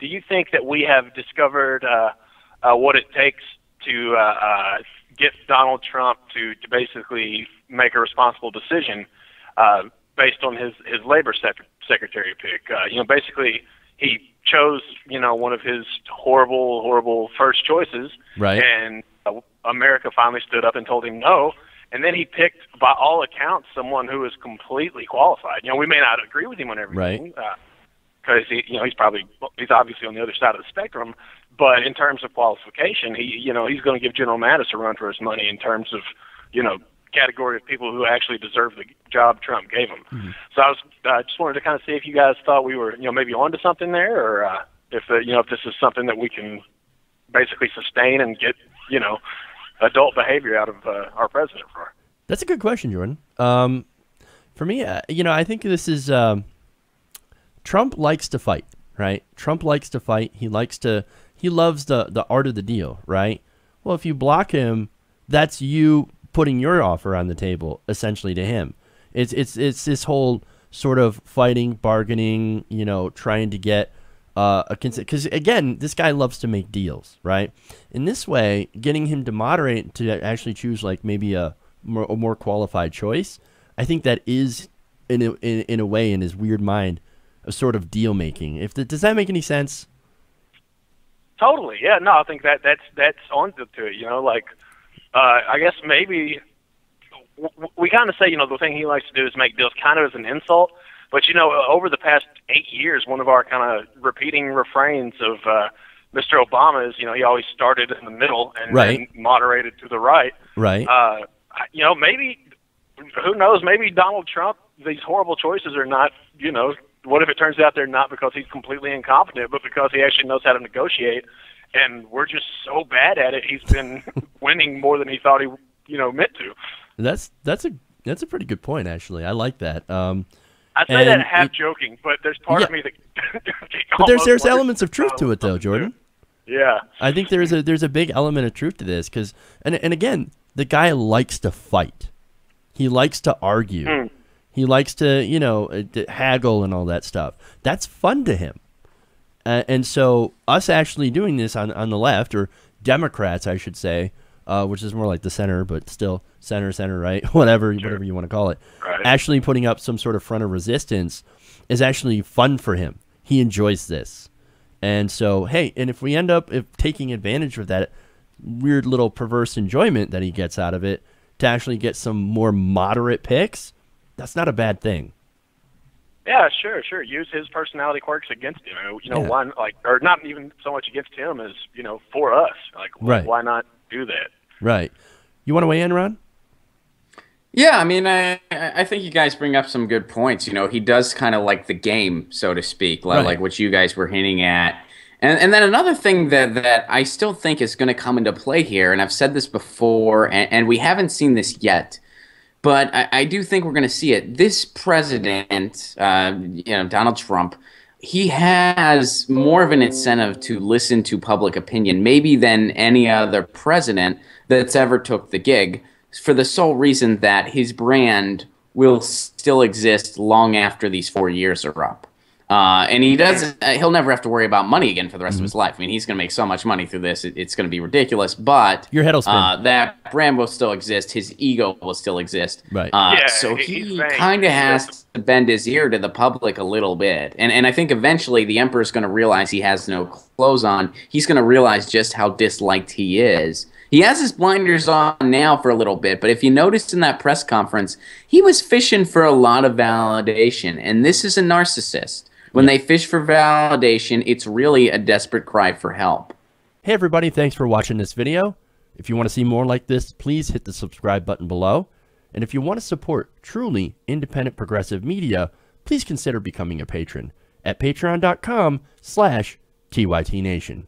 do you think that we have discovered what it takes to get Donald Trump to basically make a responsible decision based on his labor secretary pick? Basically he chose, one of his horrible first choices, right? And America finally stood up and told him no. And then he picked, by all accounts, someone who is completely qualified. We may not agree with him on everything, because he's obviously on the other side of the spectrum. But in terms of qualification, he's going to give General Mattis a run for his money in terms of, category of people who actually deserve the job Trump gave him. Mm-hmm. So I just wanted to kind of see if you guys thought we were, maybe onto something there, or if this is something that we can basically sustain and get, adult behavior out of our president for. That's a good question, Jordan. For me, I think this is Trump likes to fight, right? Trump likes to fight. He loves the art of the deal, right? Well, if you block him, that's you putting your offer on the table essentially to him. It's this whole sort of fighting, bargaining, trying to get because again, this guy loves to make deals, right? In this way, getting him to moderate to actually choose like maybe a more qualified choice, I think that is in a way in his weird mind a sort of deal making. Does that make any sense? Totally, yeah. No, I think that's on to it. I guess maybe we kind of say the thing he likes to do is make deals, kind of as an insult. But, over the past 8 years, one of our kind of repeating refrains of Mr. Obama is, he always started in the middle and then moderated to the right. Right. Maybe, who knows, maybe Donald Trump, these horrible choices are not, what if it turns out they're not because he's completely incompetent, but because he actually knows how to negotiate, and we're just so bad at it, he's been winning more than he thought he, meant to. That's a pretty good point, actually. I like that. I say that half joking, but there's part of me that. But there's elements of truth to it, though, Jordan. Yeah, I think there's a big element of truth to this because, and again, the guy likes to fight. He likes to argue. He likes to haggle and all that stuff. That's fun to him. And so us actually doing this on the left, or Democrats, I should say, which is more like the center, but still center, right? Whatever you want to call it. Right. Actually putting up some sort of front of resistance is actually fun for him. He enjoys this. And so, hey, and if we end up taking advantage of that weird little perverse enjoyment that he gets out of it to actually get some more moderate picks, that's not a bad thing. Yeah, sure. Use his personality quirks against him. Why, or not even so much against him as, for us. Why not do that? Right. You want to weigh in, Ron? Yeah, I mean, I think you guys bring up some good points. He does kind of like the game, so to speak, like what you guys were hinting at. And then another thing that I still think is going to come into play here, and I've said this before, and we haven't seen this yet, but I do think we're going to see it. This president, Donald Trump, he has more of an incentive to listen to public opinion, maybe than any other president that's ever took the gig, for the sole reason that his brand will still exist long after these 4 years are up. And he'll never have to worry about money again for the rest of his life. I mean, he's going to make so much money through this, it's going to be ridiculous. But your head will spin. That brand will still exist. His ego will still exist. Right. So he kind of has to bend his ear to the public a little bit. And I think eventually the emperor's going to realize he has no clothes on. He's going to realize just how disliked he is. He has his blinders on now for a little bit, but if you noticed in that press conference, he was fishing for a lot of validation. And this is a narcissist. When they fish for validation, it's really a desperate cry for help. Hey everybody, thanks for watching this video. If you want to see more like this, please hit the subscribe button below. And if you want to support truly independent progressive media, please consider becoming a patron at patreon.com/TYTNation.